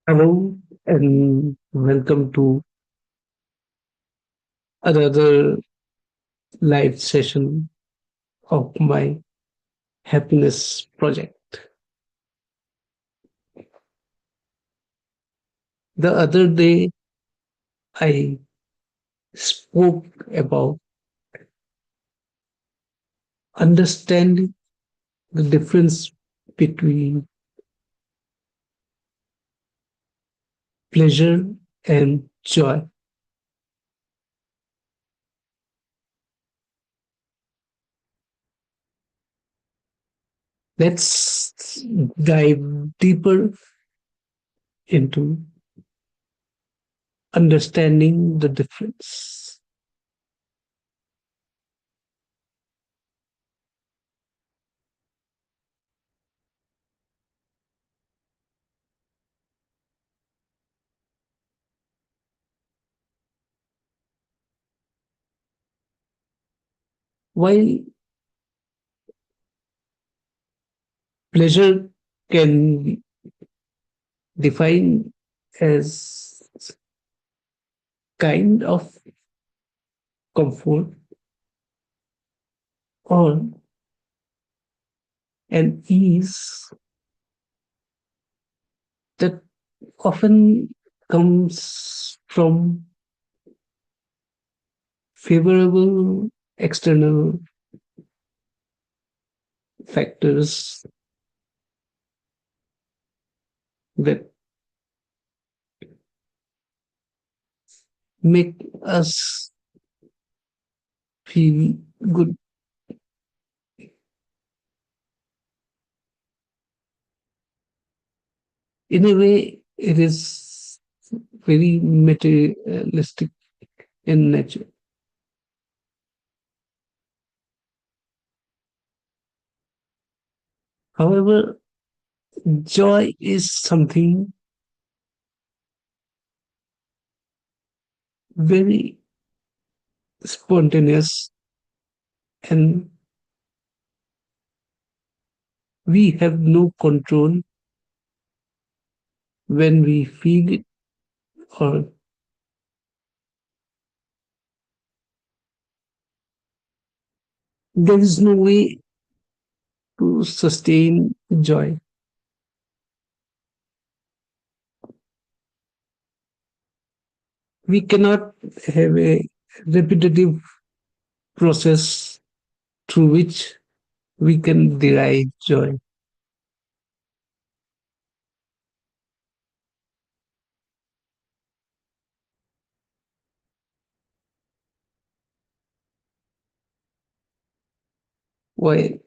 Hello and welcome to another live session of my happiness project. The other day, I spoke about understanding the difference between pleasure and joy. Let's dive deeper into understanding the difference. While pleasure can be defined as kind of comfort or an ease that often comes from favorable external factors that make us feel good. In a way, it is very materialistic in nature. However, joy is something very spontaneous, and we have no control when we feel it, or there is no way to sustain joy. We cannot have a repetitive process through which we can derive joy. Why?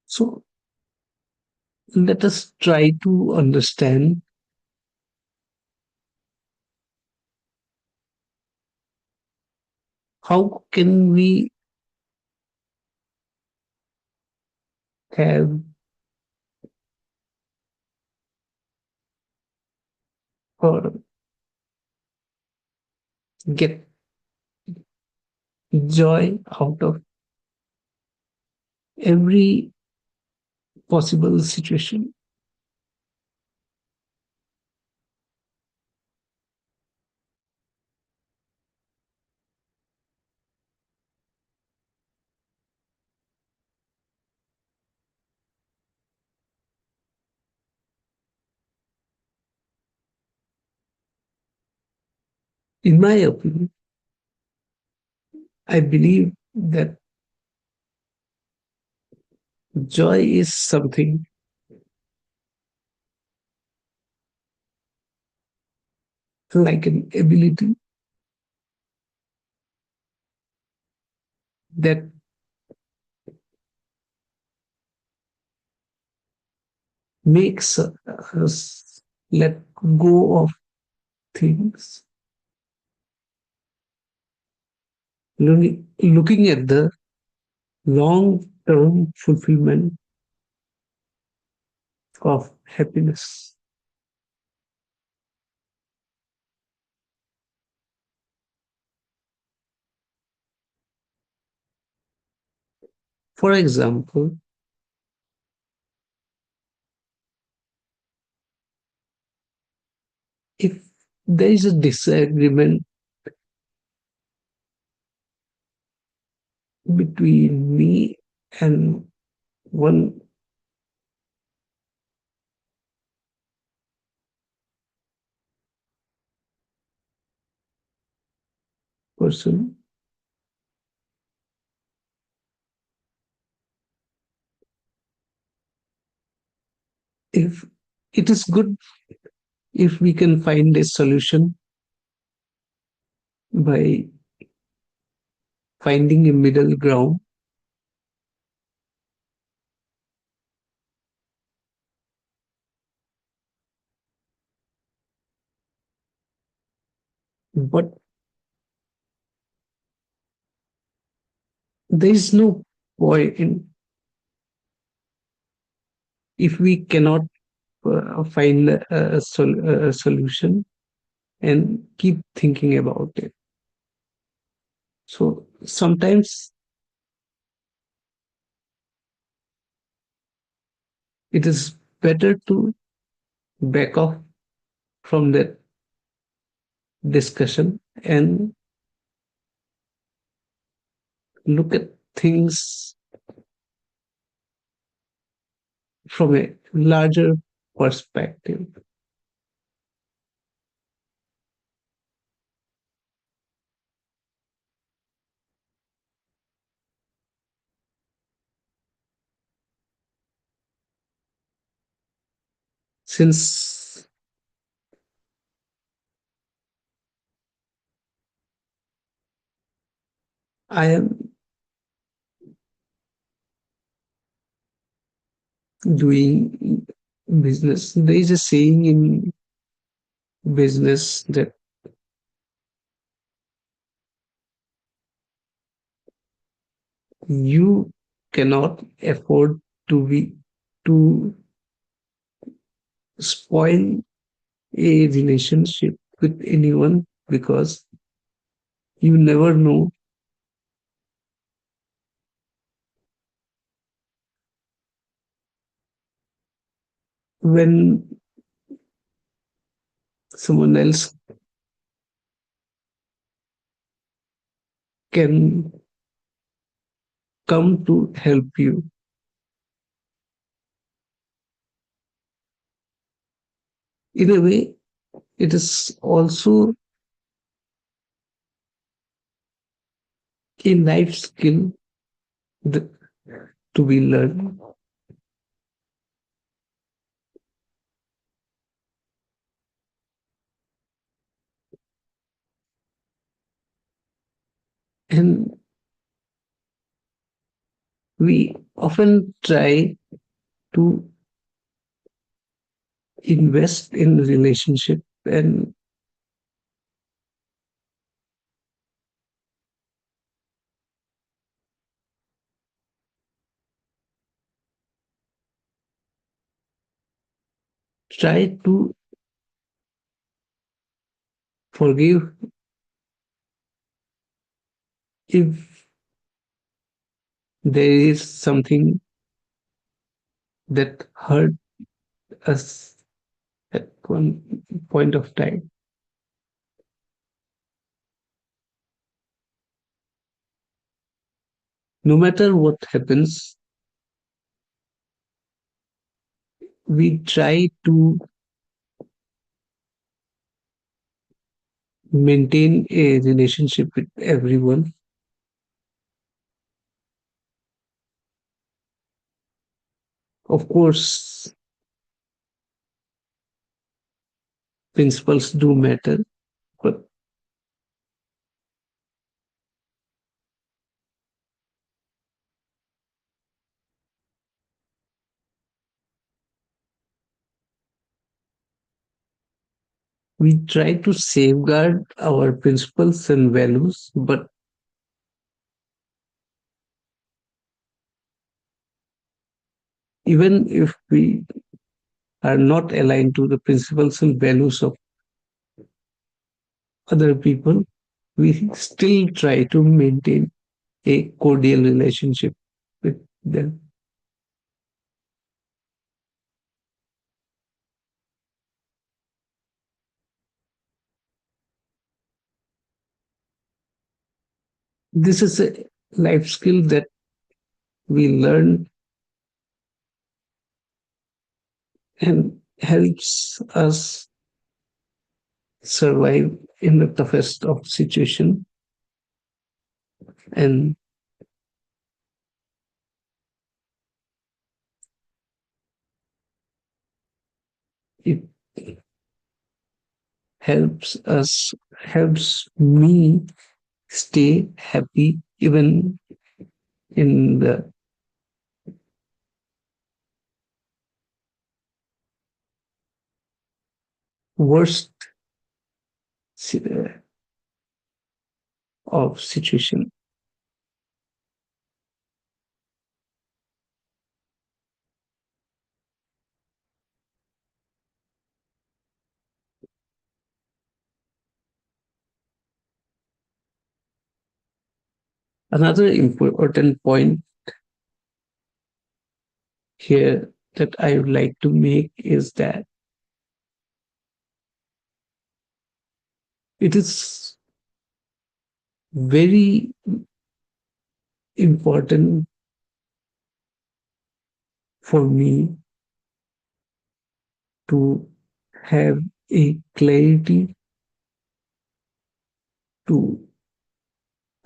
So let us try to understand how can we have or get joy out of every possible situation. In my opinion, I believe that joy is something like an ability that makes us let go of things, looking at the long term fulfillment of happiness. For example, if there is a disagreement between me and one person, if it is good if we can find a solution by finding a middle ground, but there is no point in if we cannot find a solution and keep thinking about it. So sometimes it is better to back off from that discussion and look at things from a larger perspective. Since I am doing business, there is a saying in business that you cannot afford to be to spoil a relationship with anyone because you never know when someone else can come to help you. In a way, it is also a life skill that, to be learned. And we often try to invest in relationship and try to forgive if there is something that hurt us at one point of time. No matter what happens, we try to maintain a relationship with everyone. Of course, principles do matter, but we try to safeguard our principles and values. But even if we are not aligned to the principles and values of other people, we still try to maintain a cordial relationship with Then this is a life skill that we learn and helps us survive in the toughest of situation, and it helps me stay happy even in the worst of situation. Another important point here that I would like to make is that it is very important for me to have a clarity to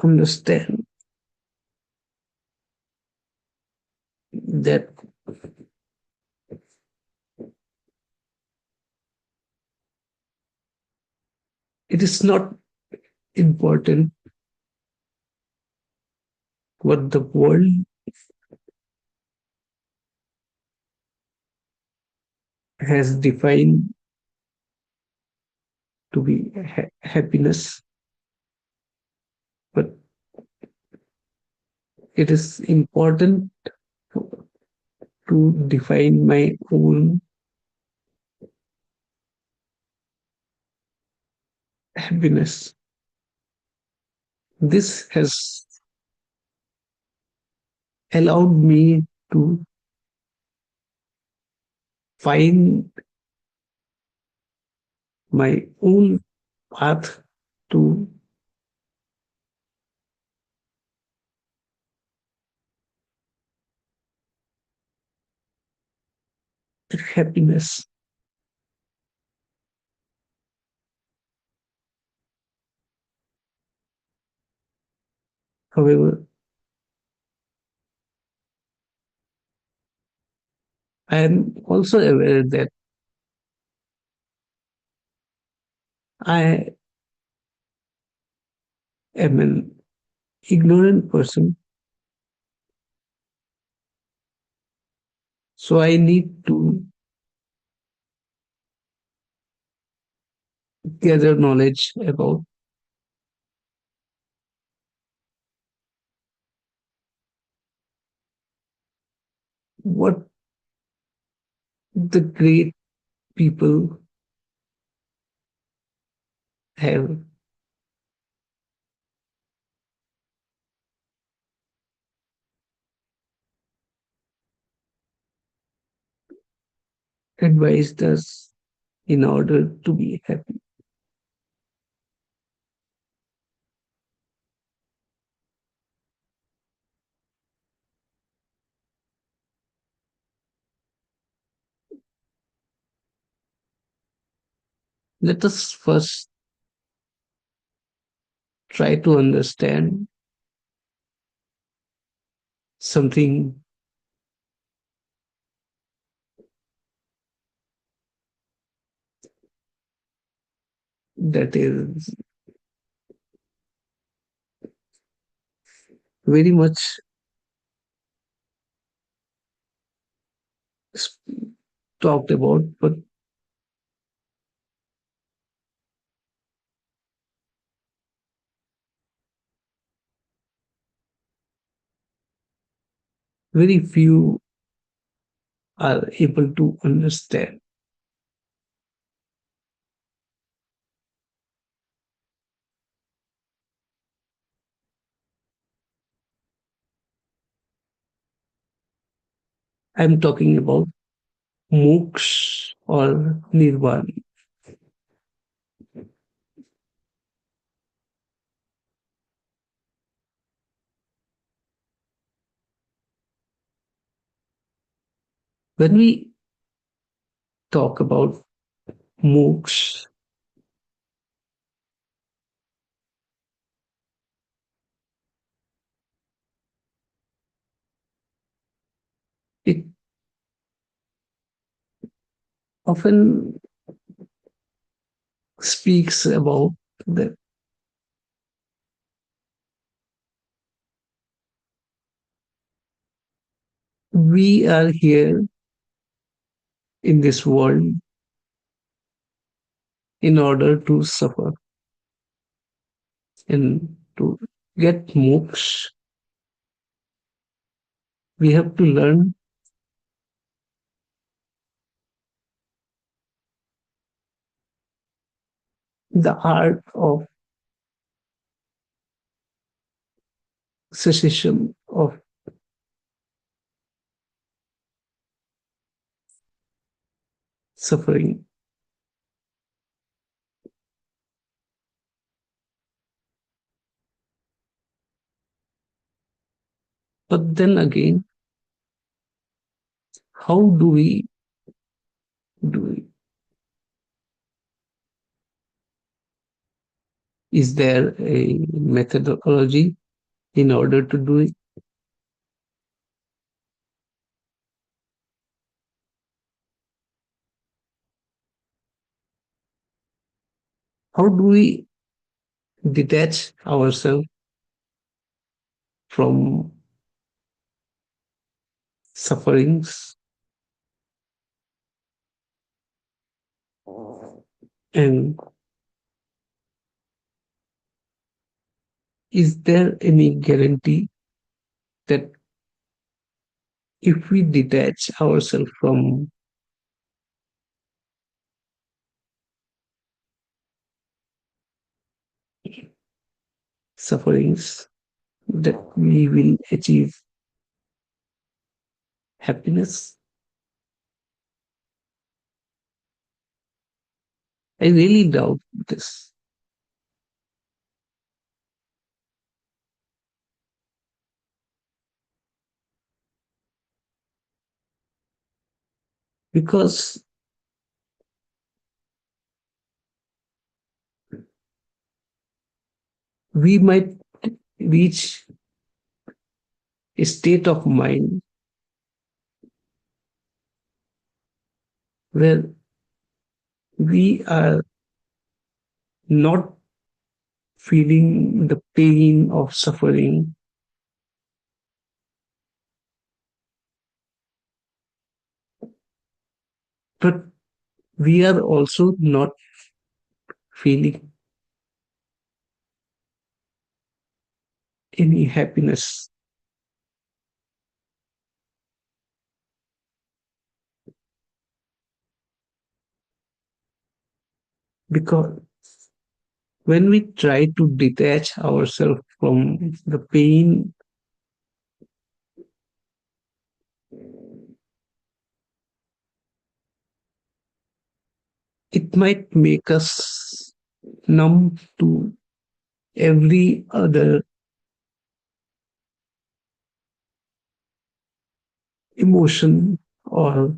understand that it is not important what the world has defined to be happiness, but it is important to define my own happiness. This has allowed me to find my own path to happiness. However, I am also aware that I am an ignorant person, so I need to gather knowledge about what the great people have advised us in order to be happy. Let us first try to understand something that is very much talked about, but very few are able to understand. I'm talking about moksha or nirvana. When we talk about moksha, it often speaks about that we are here in this world in order to suffer and to get moksha. We have to learn the art of cessation of suffering. But then again, how do it? Is there a methodology in order to do it? How do we detach ourselves from sufferings? And is there any guarantee that if we detach ourselves from sufferings, that we will achieve happiness? I really doubt this because we might reach a state of mind where we are not feeling the pain of suffering, but we are also not feeling any happiness because when we try to detach ourselves from the pain, it might make us numb to every other emotion or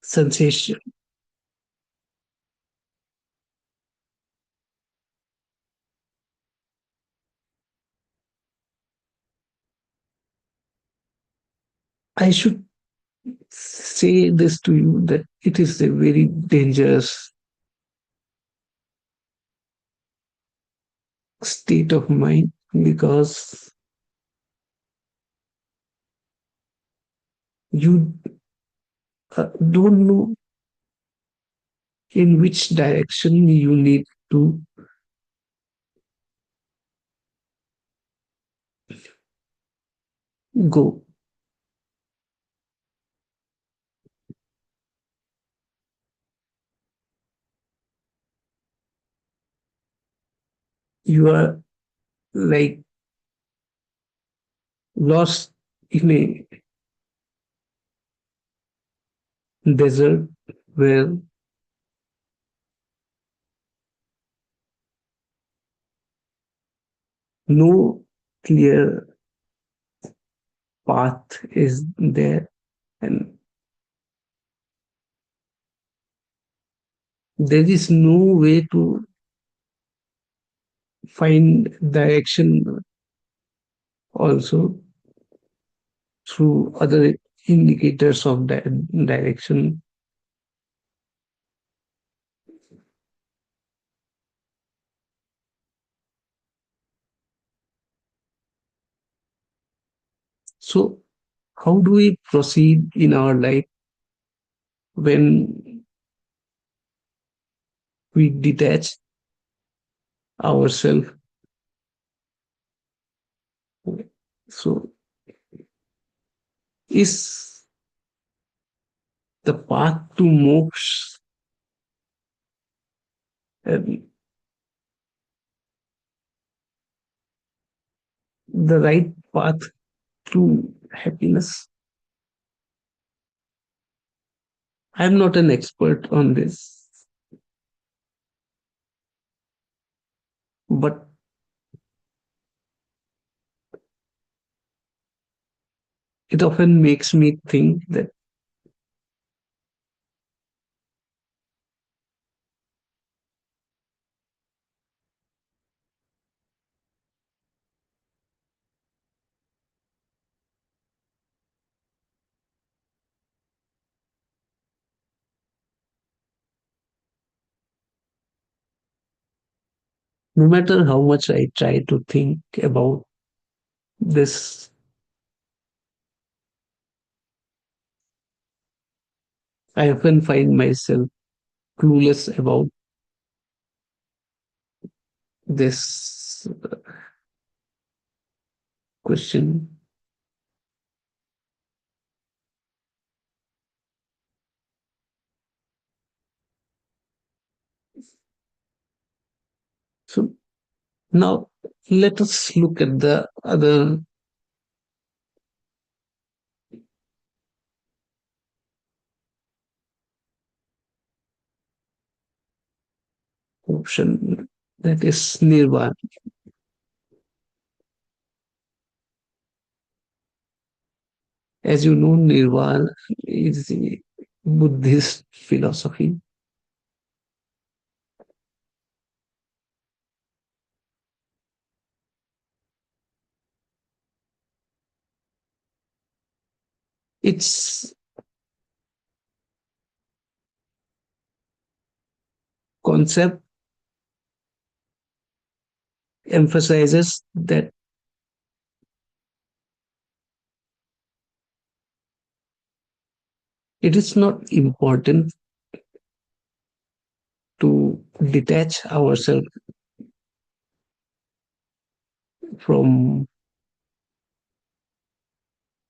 sensation. I should say this to you that it is a very dangerous state of mind because you don't know in which direction you need to go. You are like lost in a desert where no clear path is there, and there is no way to find direction also through other indicators of that direction. So, how do we proceed in our life when we detach ourselves? So, is the path to moksha and the right path to happiness? I'm not an expert on this, but it often makes me think that no matter how much I try to think about this, I often find myself clueless about this question. So now let us look at the other option, that is nirvana. As you know, nirvana is a Buddhist philosophy. Its concept emphasizes that it is not important to detach ourselves from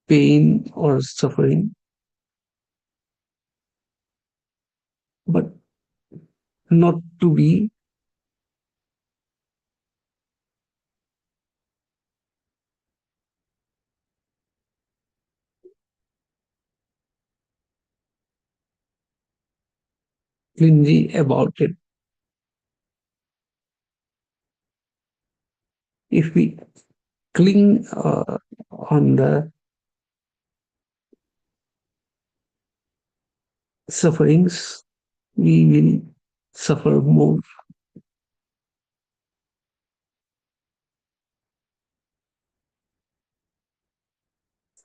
pain or suffering, but not to be clingy about it. If we cling on the sufferings, we will suffer more.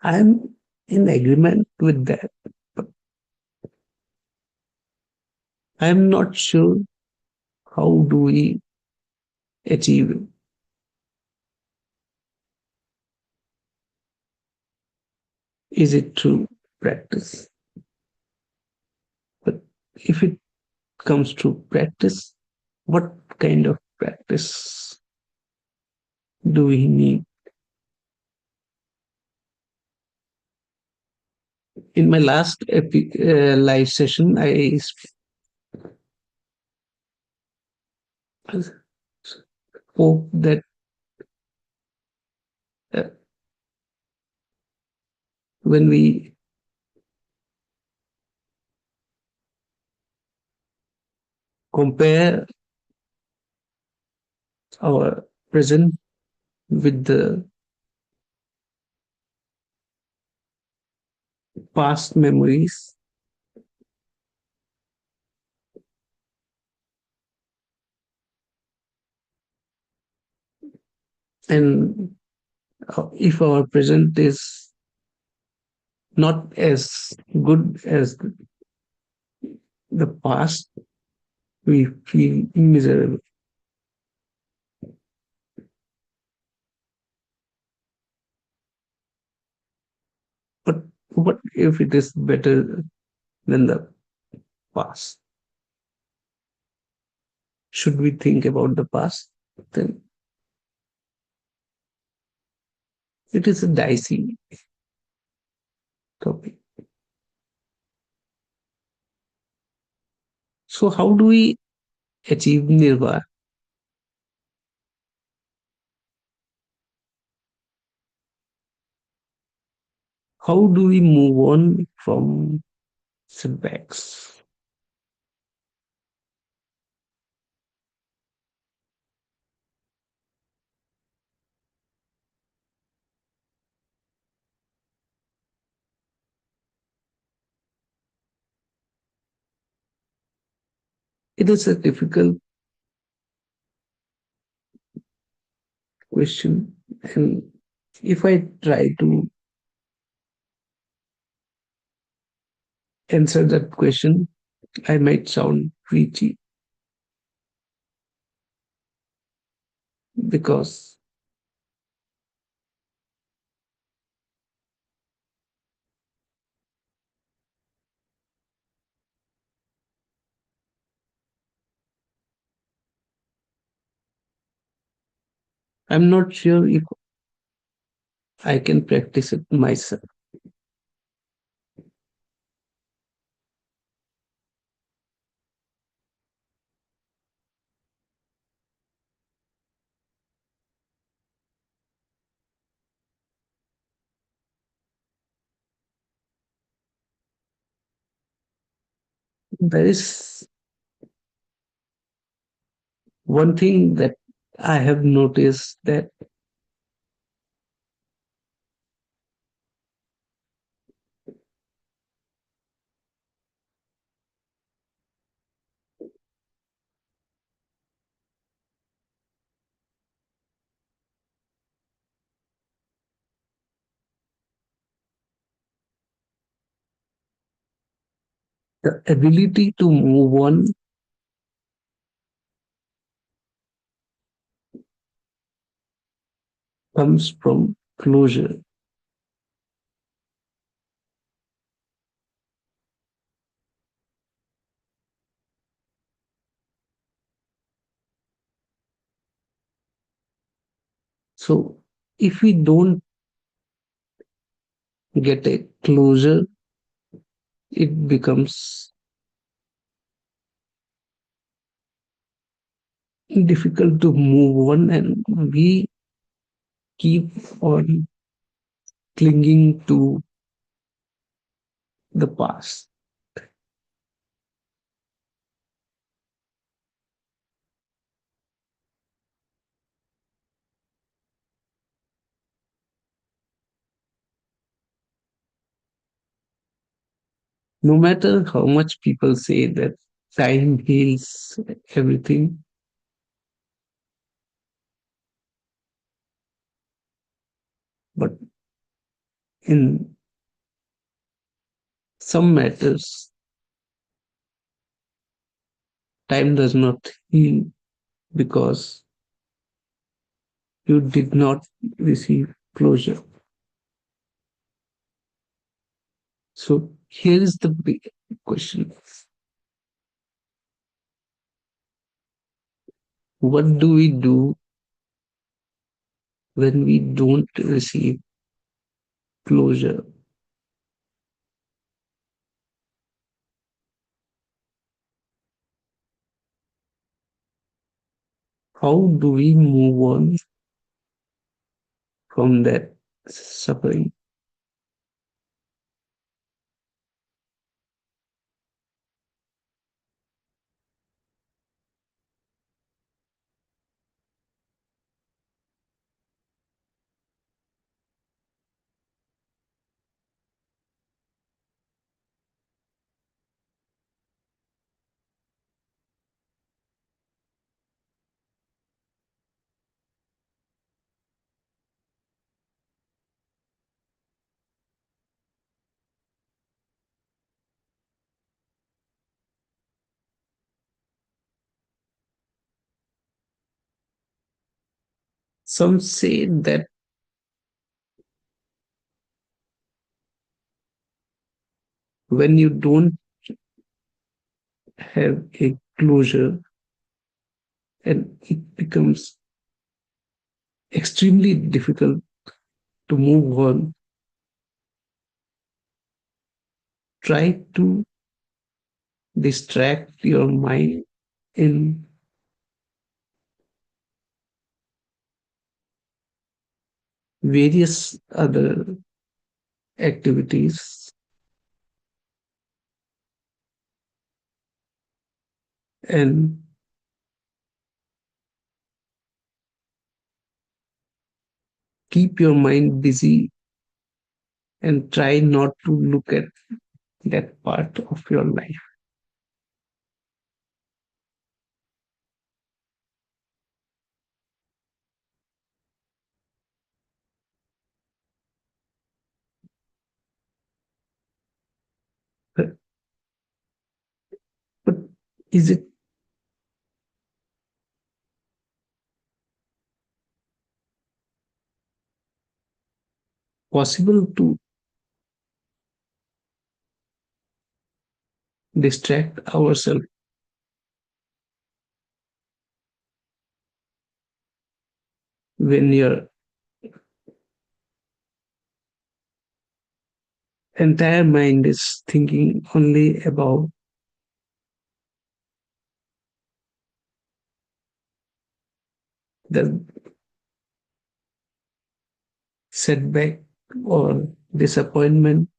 I am in agreement with that, but I am not sure how do we achieve it. Is it through practice? But if it comes to practice, what kind of practice do we need? In my last live session, I spoke that uh, when we compare our present with the past memories, and if our present is not as good as the past, we feel miserable. But what if it is better than the past? Should we think about the past? Then it is a dicey topic. So, how do we achieve nirvana? How do we move on from setbacks? It is a difficult question, and if I try to answer that question, I might sound preachy because I'm not sure if I can practice it myself. There is one thing that I have noticed that the ability to move on comes from closure. So if we don't get a closure, it becomes difficult to move on, and we keep on clinging to the past. No matter how much people say that time heals everything, but in some matters, time does not heal because you did not receive closure. So here is the big question. What do we do when we don't receive closure? How do we move on from that suffering? Some say that when you don't have a closure and it becomes extremely difficult to move on, try to distract your mind in various other activities and keep your mind busy and try not to look at that part of your life. But but is it possible to distract ourselves when your entire mind is thinking only about the setback or disappointment?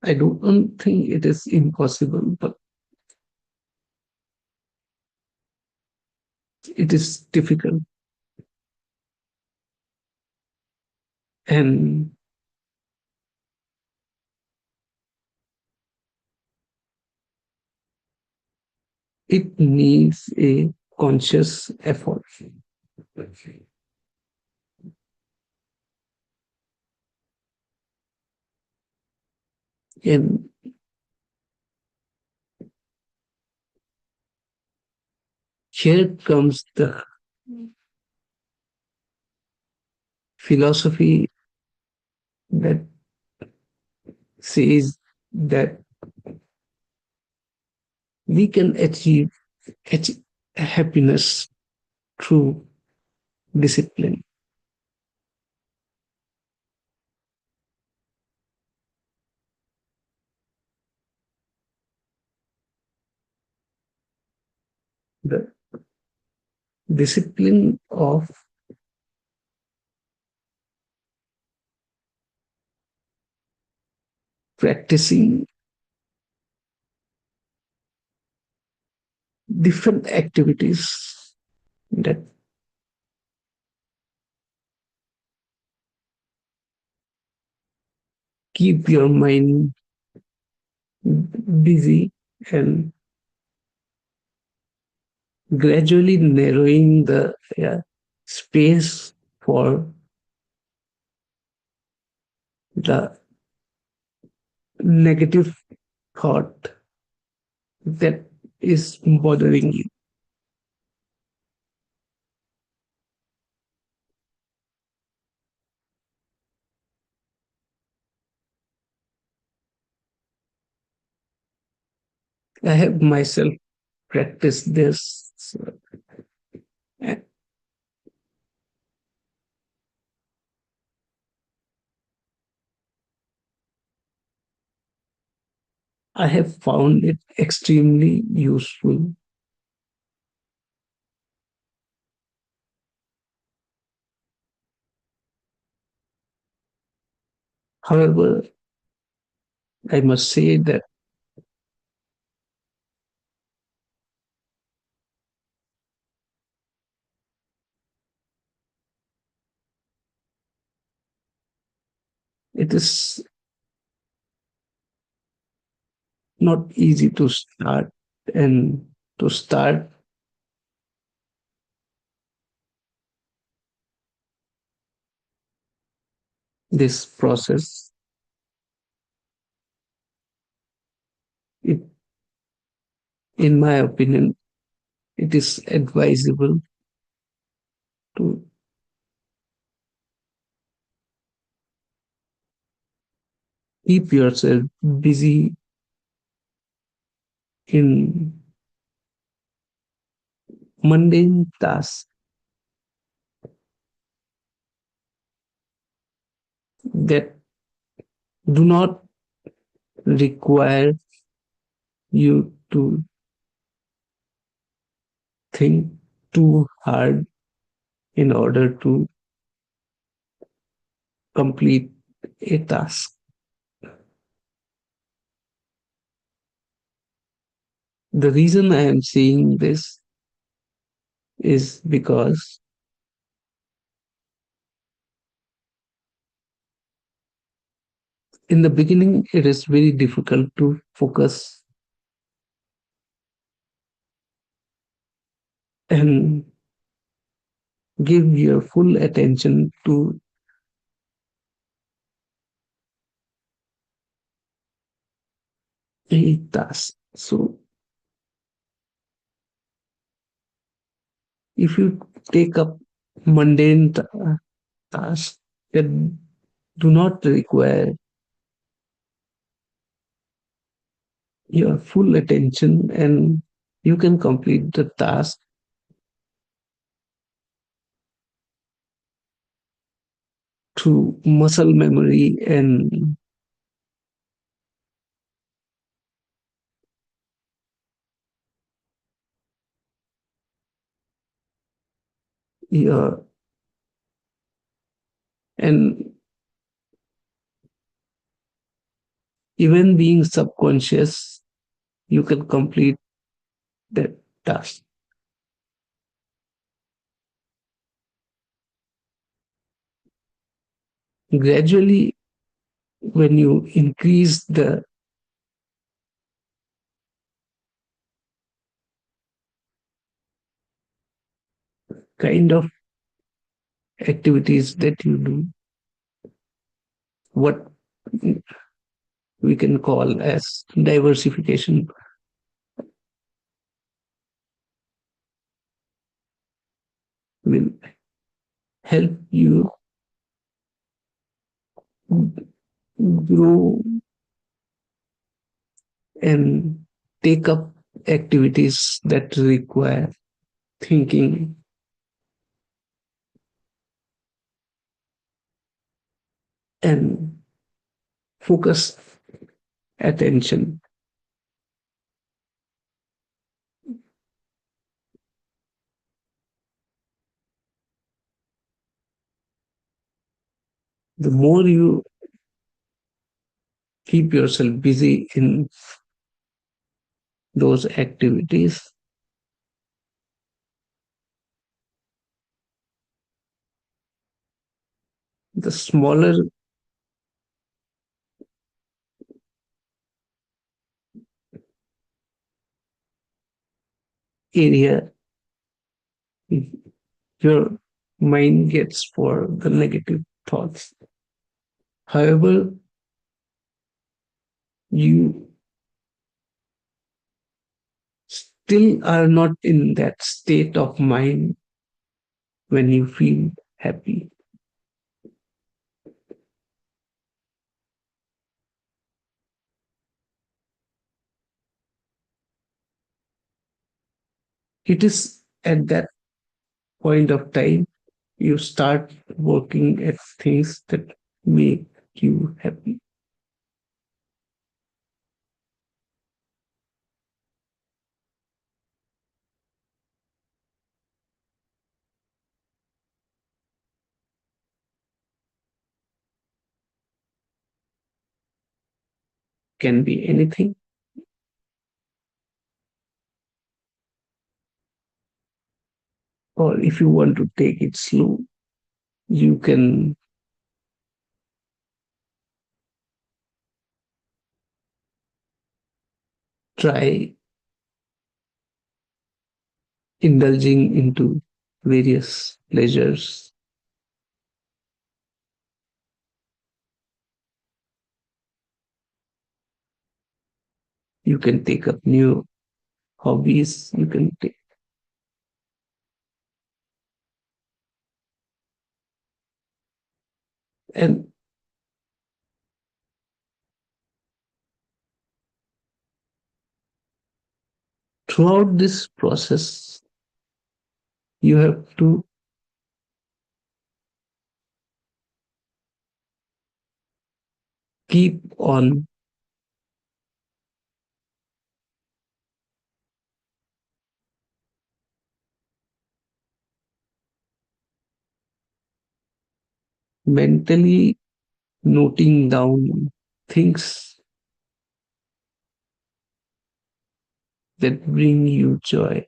I don't think it is impossible, but it is difficult. And it needs a conscious effort. And here comes the philosophy that says that we can achieve happiness through discipline. The discipline of practicing different activities that keep your mind busy and gradually narrowing the space for the negative thought that is bothering you. I have myself practiced this. I have found it extremely useful. However, I must say that it is not easy to start and to start this process, it, in my opinion, it is advisable to keep yourself busy in mundane tasks that do not require you to think too hard in order to complete a task. The reason I am saying this is because in the beginning, it is very difficult to focus and give your full attention to a task. So, if you take up mundane tasks that do not require your full attention and you can complete the task through muscle memory and your and even being subconscious, you can complete that task. Gradually, when you increase the kind of activities that you do, what we can call as diversification will help you grow and take up activities that require thinking and focus attention. The more you keep yourself busy in those activities, the smaller area your mind gets for the negative thoughts. However, you still are not in that state of mind when you feel happy. It is at that point of time you start working at things that make you happy. Can be anything, or if you want to take it slow, you can try indulging into various pleasures You can take up new hobbies. You can take, and throughout this process, you have to keep on mentally noting down things that bring you joy.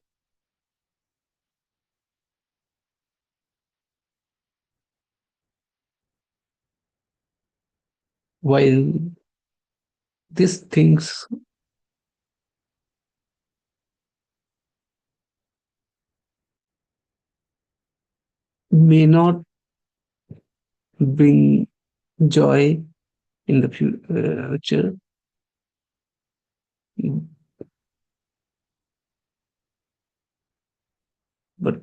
While these things may not bring joy in the future, but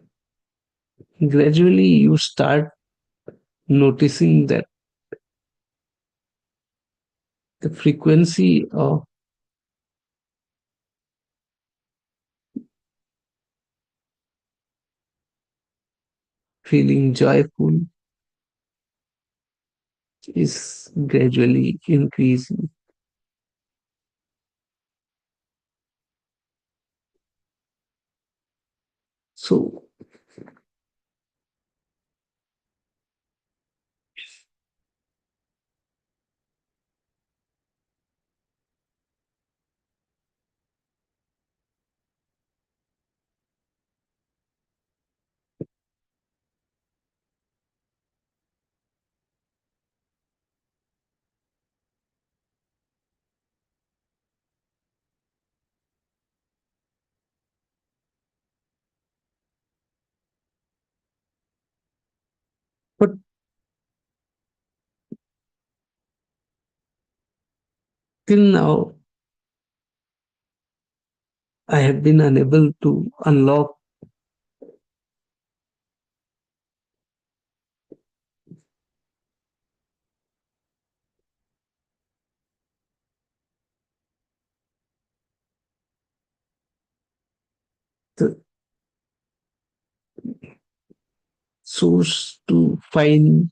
gradually you start noticing that the frequency of feeling joyful is gradually increasing. So, but till now, I have been unable to unlock the source to find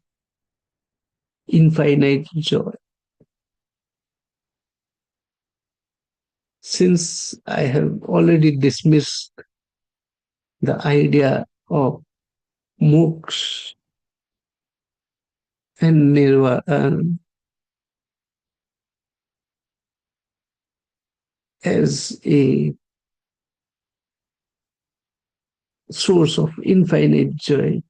infinite joy. Since I have already dismissed the idea of moksha and nirvana as a source of infinite joy,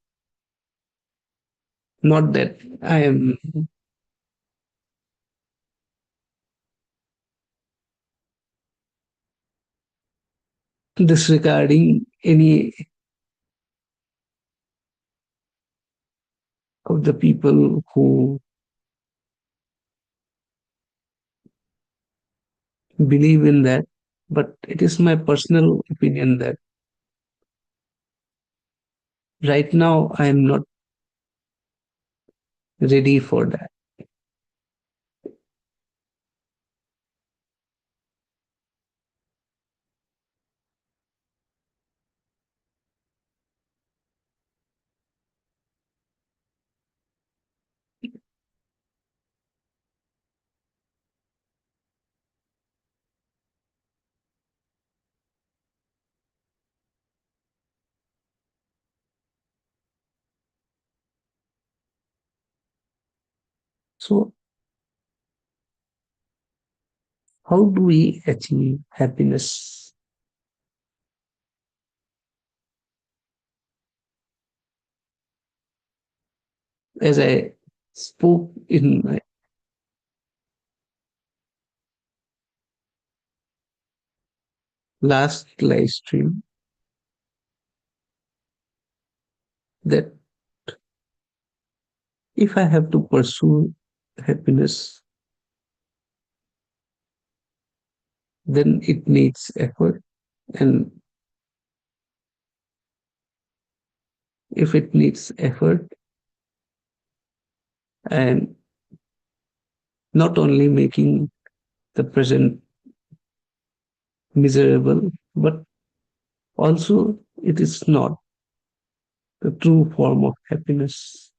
not that I am disregarding any of the people who believe in that, but it is my personal opinion that right now I am not ready for that. So, how do we achieve happiness? As I spoke in my last live stream, that if I have to pursue happiness, then it needs effort. And if it needs effort, and not only making the present miserable, but also it is not the true form of happiness.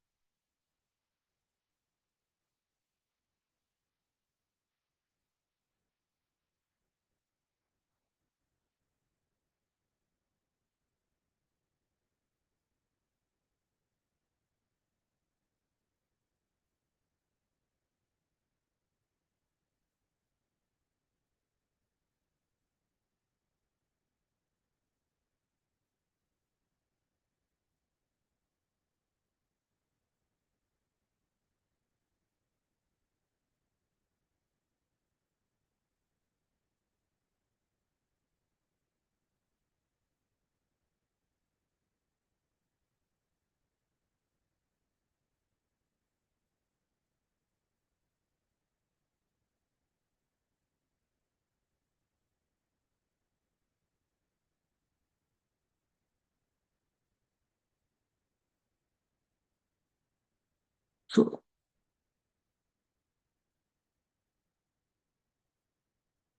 So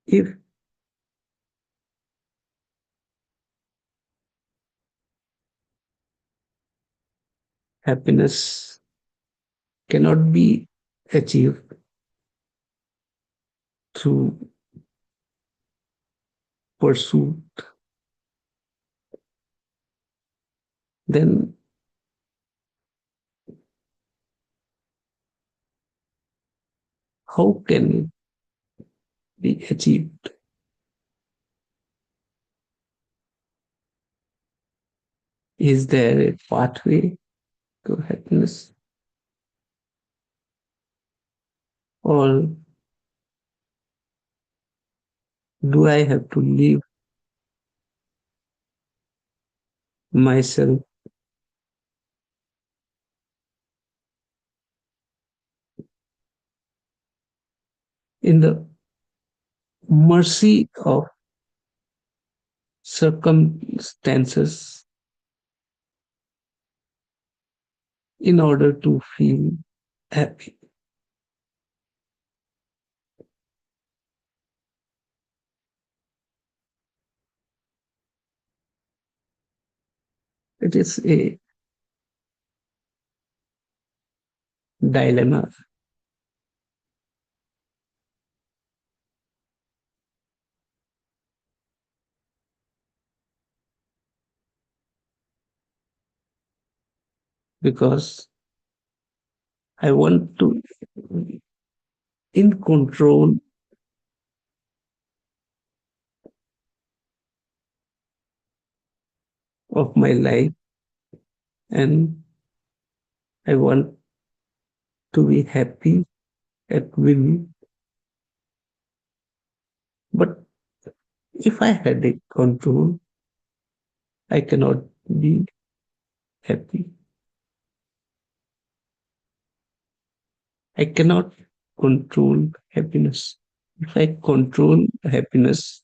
if happiness cannot be achieved through pursuit, then how can it be achieved? Is there a pathway to happiness, or do I have to leave myself in the mercy of circumstances in order to feel happy? It is a dilemma because I want to in control of my life, and I want to be happy at will. But if I had a control, I cannot be happy. I cannot control happiness. If I control happiness,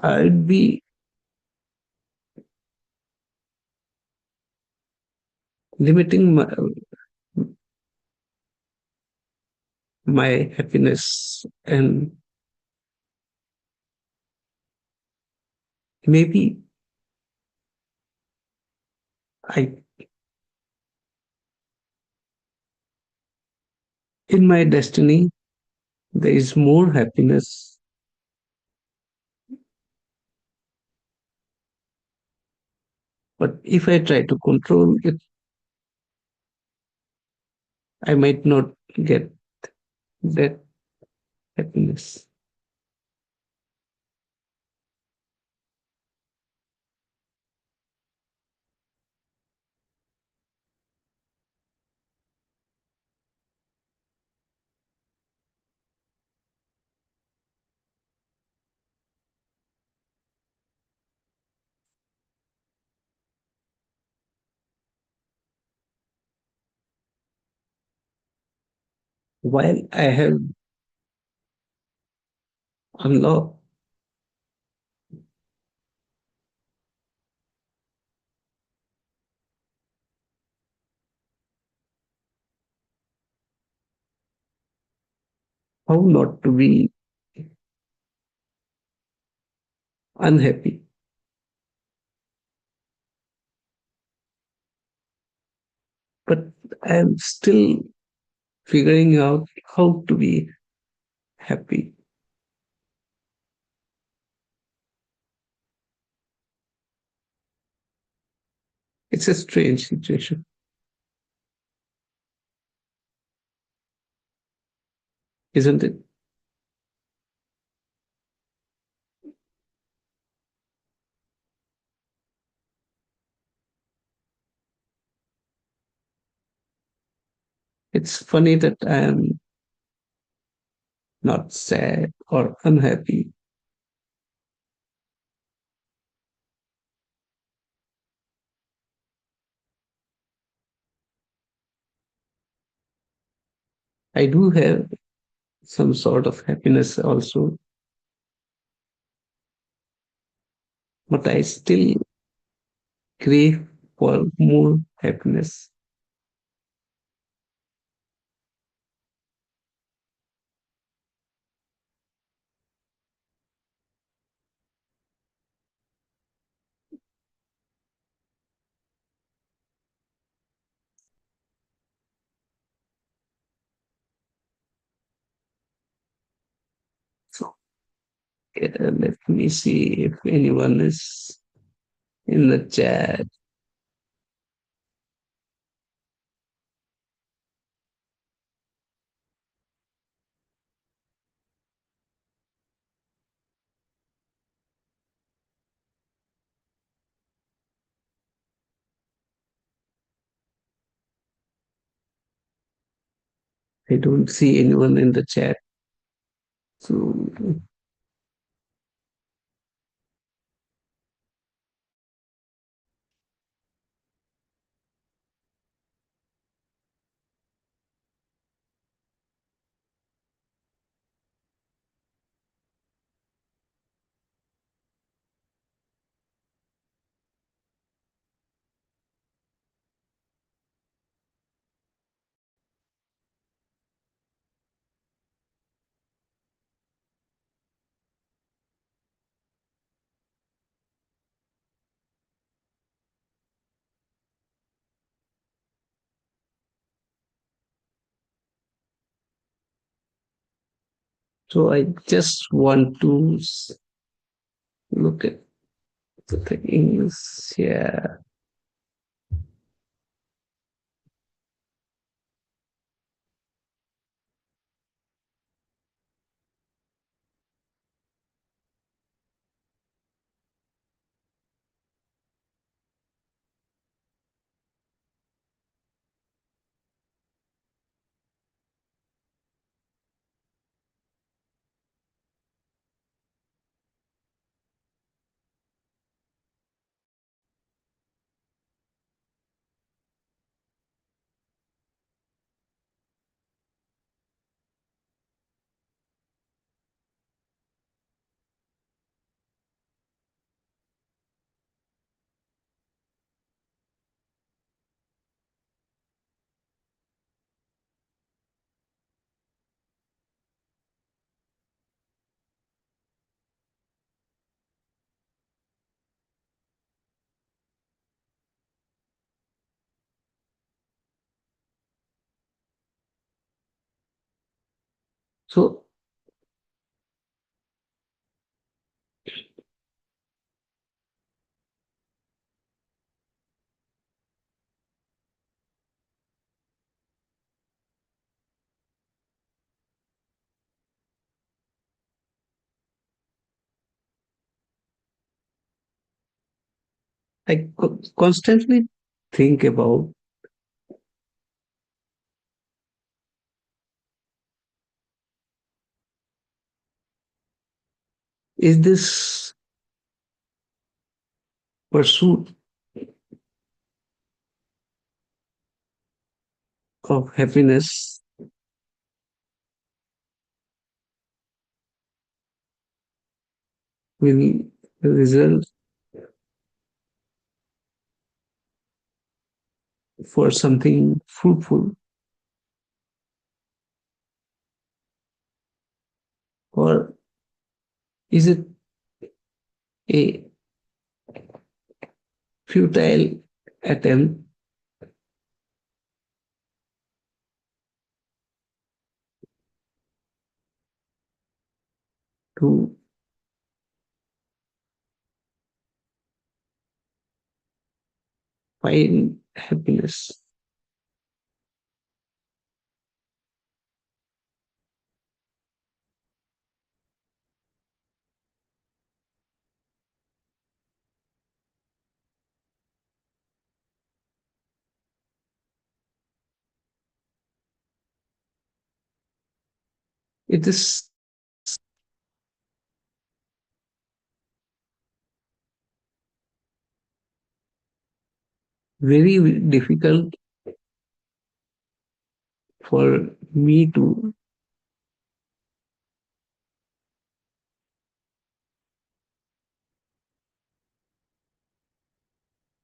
I'd be limiting my happiness, and maybe I in my destiny there is more happiness. But if I try to control it, I might not get that happiness. While I have unlocked how not to be unhappy, but I am still figuring out how to be happy. It's a strange situation, isn't it? It's funny that I am not sad or unhappy. I do have some sort of happiness also, but I still crave for more happiness. So let me see if anyone is in the chat. I don't see anyone in the chat. So so I just want to look at the things. Yeah. So I constantly think about, is this pursuit of happiness will result for something fruitful, or is it a futile attempt to find happiness? It is very difficult for me to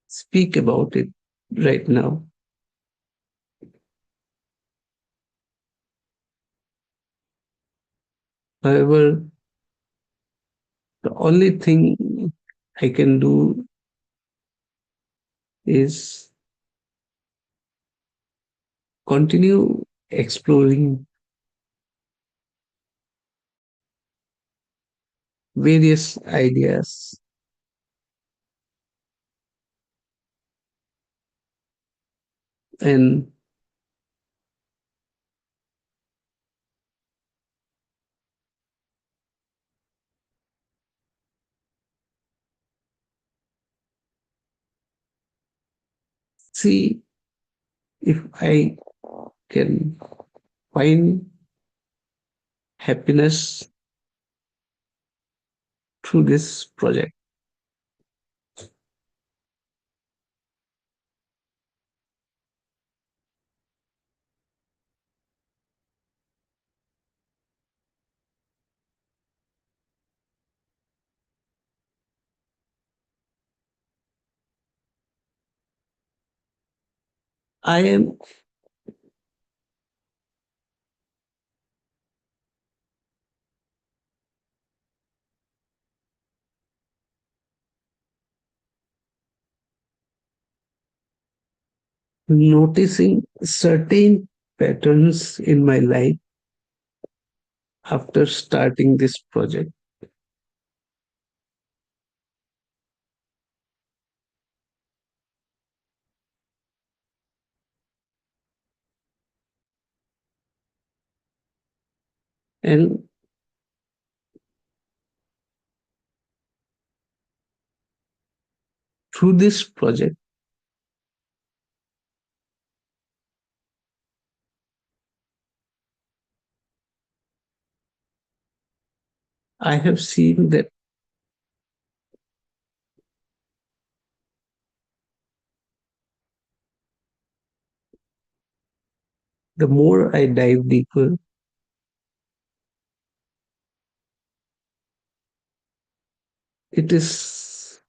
speak about it right now. However, the only thing I can do is continue exploring various ideas and see if I can find happiness through this project. I am noticing certain patterns in my life after starting this project. And through this project, I have seen that the more I dive deeper, it is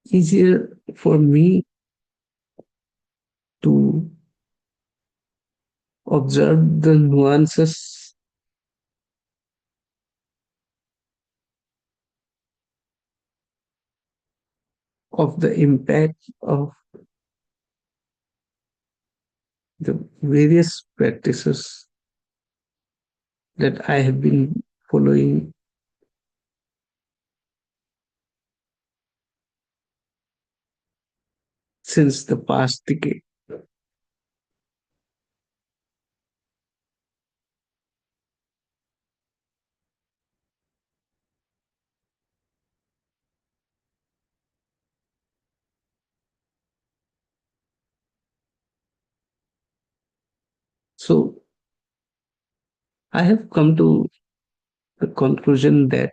easier for me to observe the nuances of the impact of the various practices that I have been following since the past decade. So I have come to the conclusion that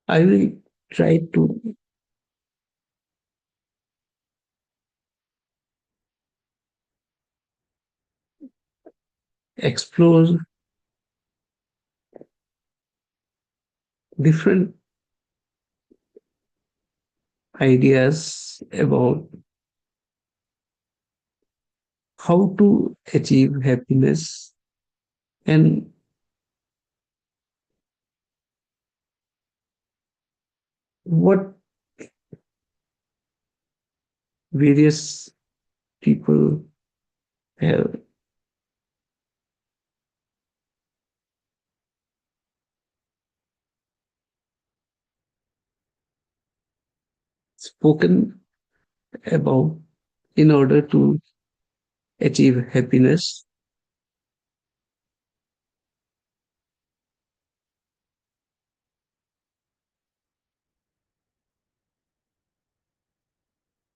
I will try to explore different ideas about how to achieve happiness and what various people have spoken about in order to achieve happiness.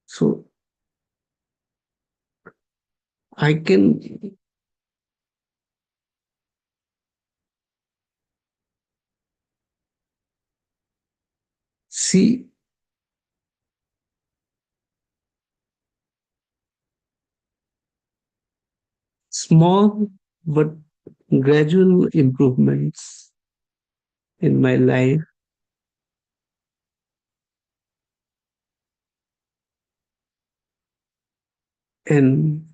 So I can see small but gradual improvements in my life, and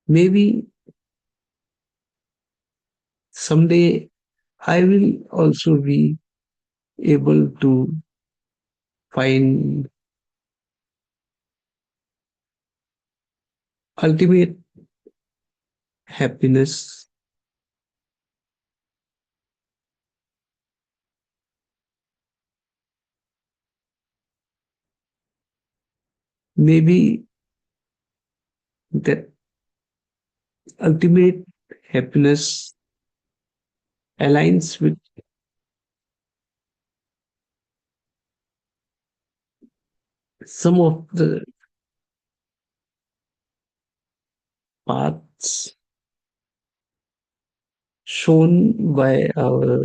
maybe someday I will also be able to find ultimate happiness. Maybe that ultimate happiness aligns with some of the paths shown by our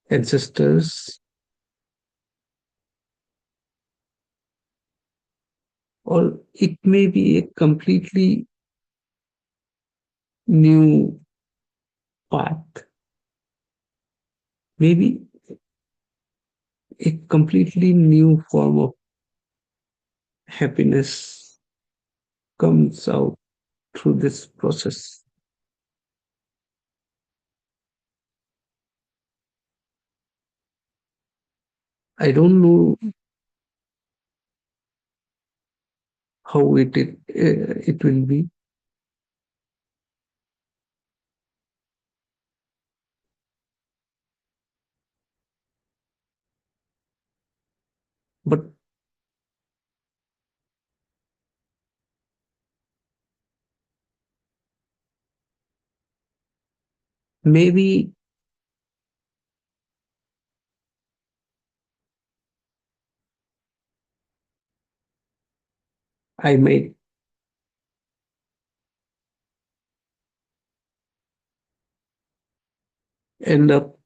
ancestors, or it may be a completely new path, maybe a completely new form of happiness comes out through this process. I don't know how it will be, but maybe I might end up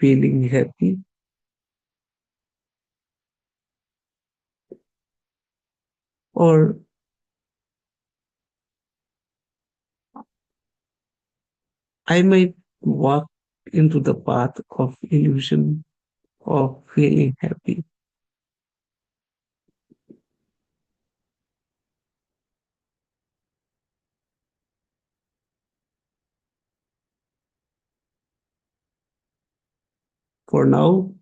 feeling happy, or I might walk into the path of illusion of feeling happy. For now,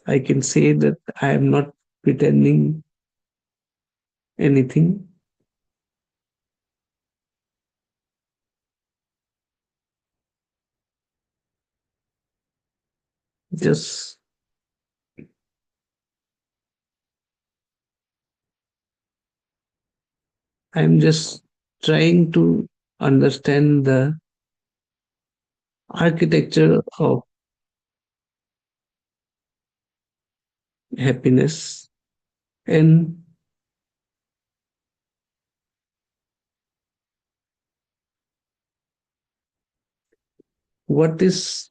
I can say that I am not pretending anything. Just I'm just trying to understand the architecture of happiness And what is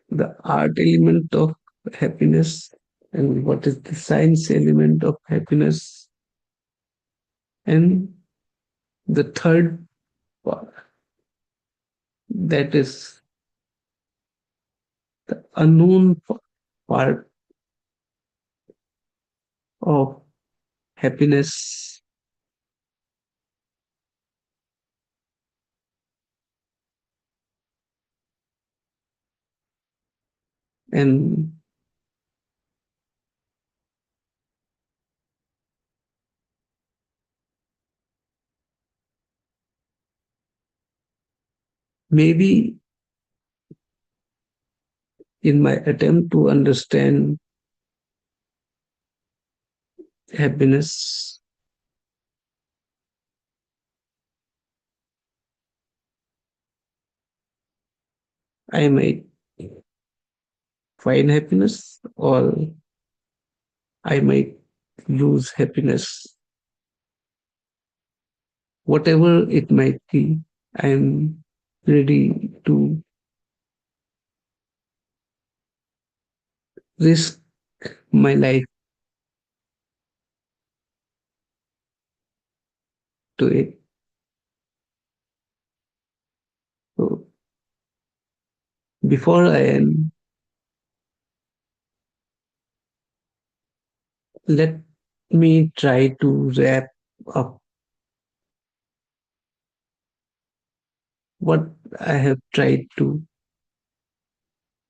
the art element of happiness, and what is the science element of happiness, and the third part, that is the unknown part of happiness. And maybe in my attempt to understand happiness, I might find happiness, or I might lose happiness. Whatever it might be, I'm ready to risk my life to it. So before I end, let me try to wrap up what I have tried to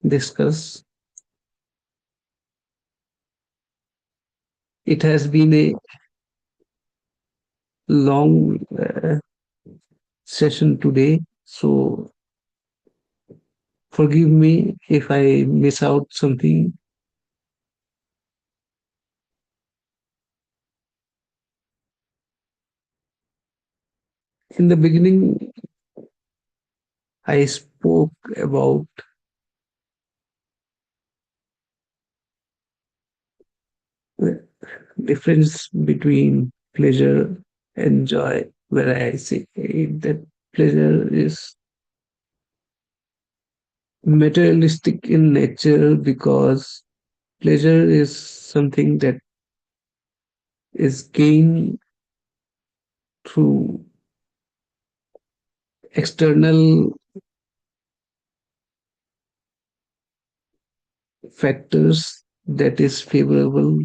discuss. It has been a long session today, so forgive me if I miss out something. In the beginning, I spoke about the difference between pleasure and joy, where I say that pleasure is materialistic in nature because pleasure is something that is gained through external factors that is favorable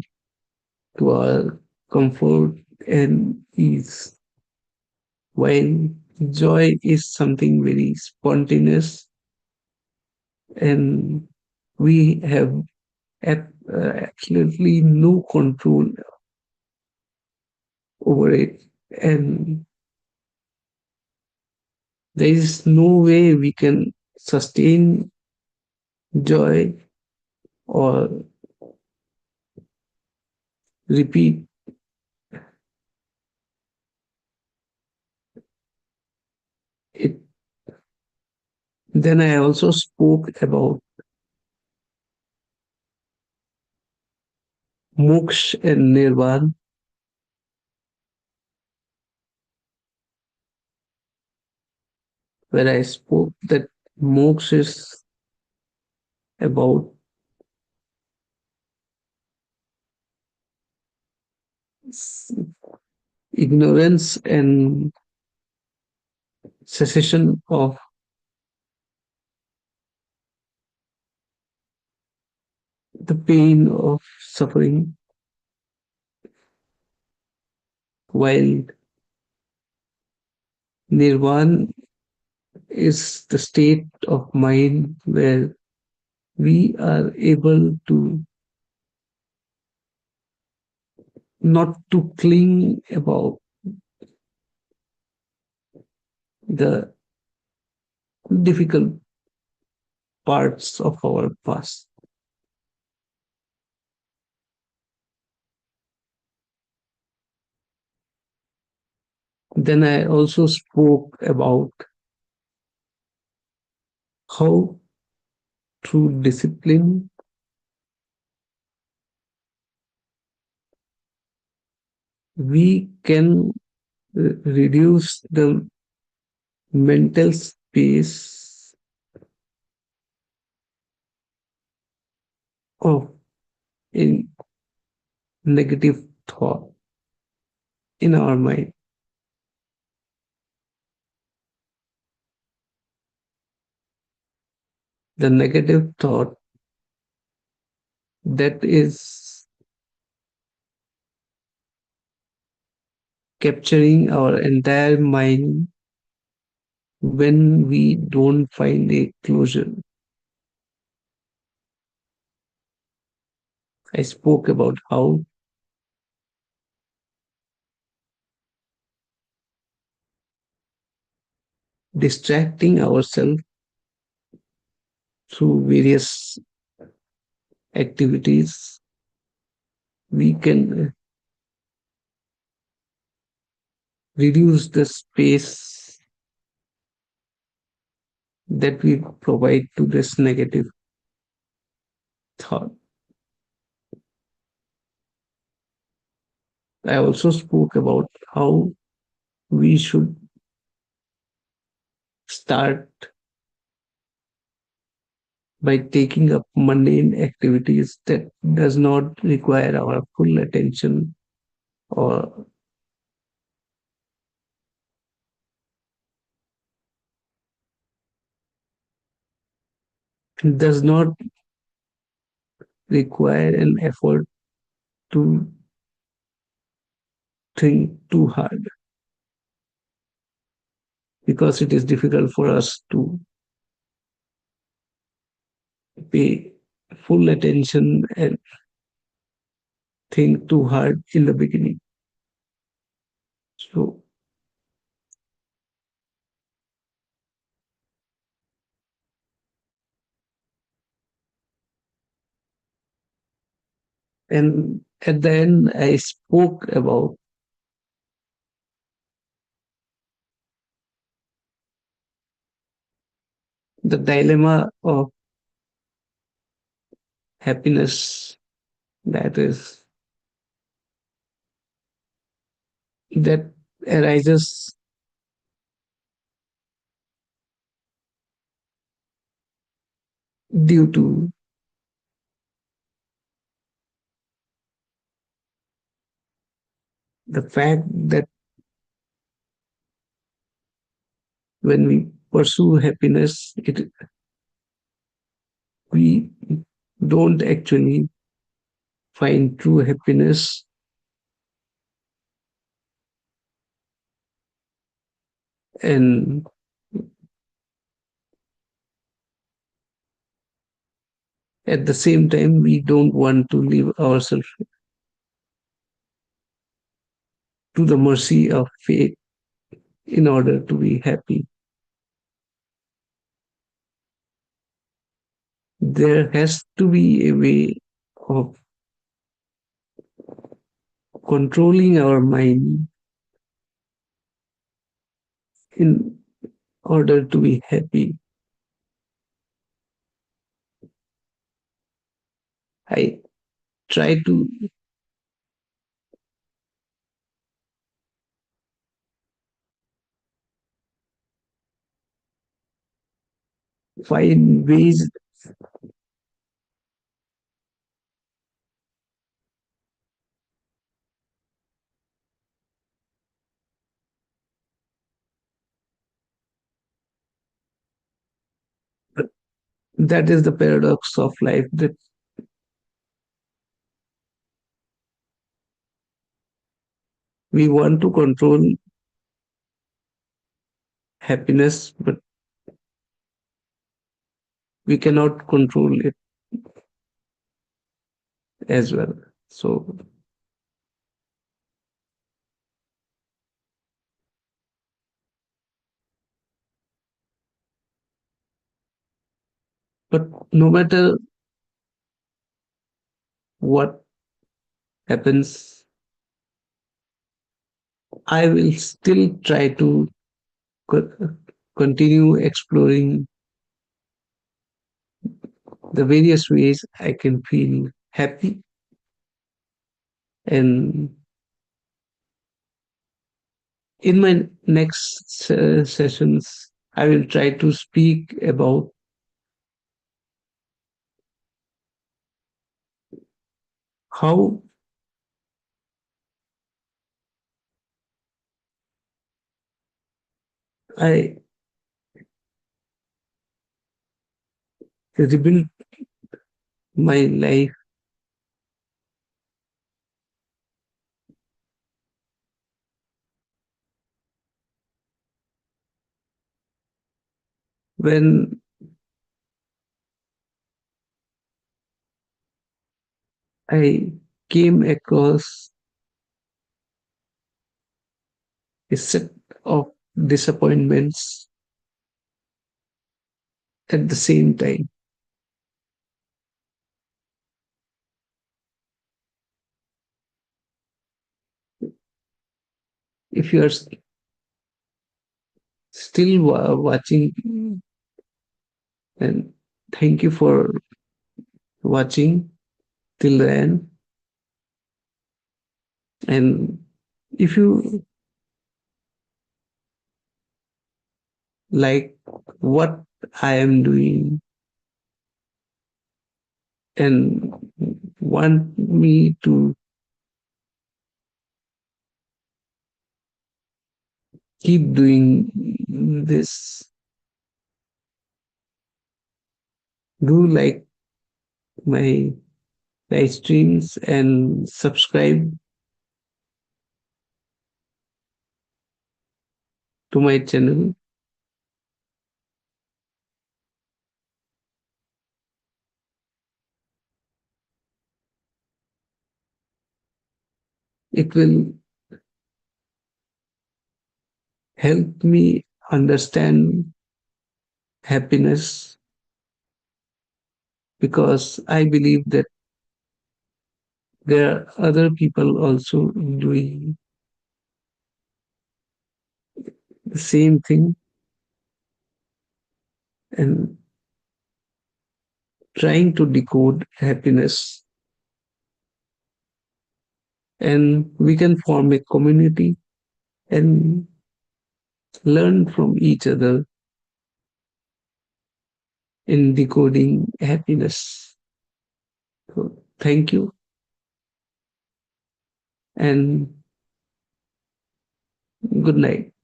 to our comfort and ease, while joy is something very spontaneous, and we have absolutely no control over it, and there is no way we can sustain joy or repeat it. Then I also spoke about moksha and nirvana, where I spoke that moksha is about ignorance and cessation of the pain of suffering, while nirvana is the state of mind where we are able to not to cling about the difficult parts of our past. Then I also spoke about how through discipline we can reduce the mental space of in negative thought in our mind. The negative thought that is capturing our entire mind when we don't find a closure. I spoke about how distracting ourselves through various activities, we can reduce the space that we provide to this negative thought. I also spoke about how we should start by taking up mundane activities that does not require our full attention or does not require an effort to think too hard, because it is difficult for us to pay full attention and think too hard in the beginning. So, and at the end, I spoke about the dilemma of happiness, that is, that arises due to the fact that when we pursue happiness, we don't actually find true happiness, and at the same time, we don't want to leave ourselves to the mercy of fate in order to be happy. There has to be a way of controlling our mind in order to be happy. I try to find ways that is the paradox of life, that we want to control happiness, but we cannot control it as well. So, but no matter what happens, I will still try to co- continue exploring the various ways I can feel happy and In my next sessions, I will try to speak about how I rebuilt my life when I came across a set of disappointments at the same time. If you are still watching, and thank you for watching till the end. And if you like what I am doing and want me to keep doing this, do like my live streams and subscribe to my channel. It will help me understand happiness because I believe that there are other people also doing the same thing and trying to decode happiness. And we can form a community and learn from each other in decoding happiness. So thank you and good night.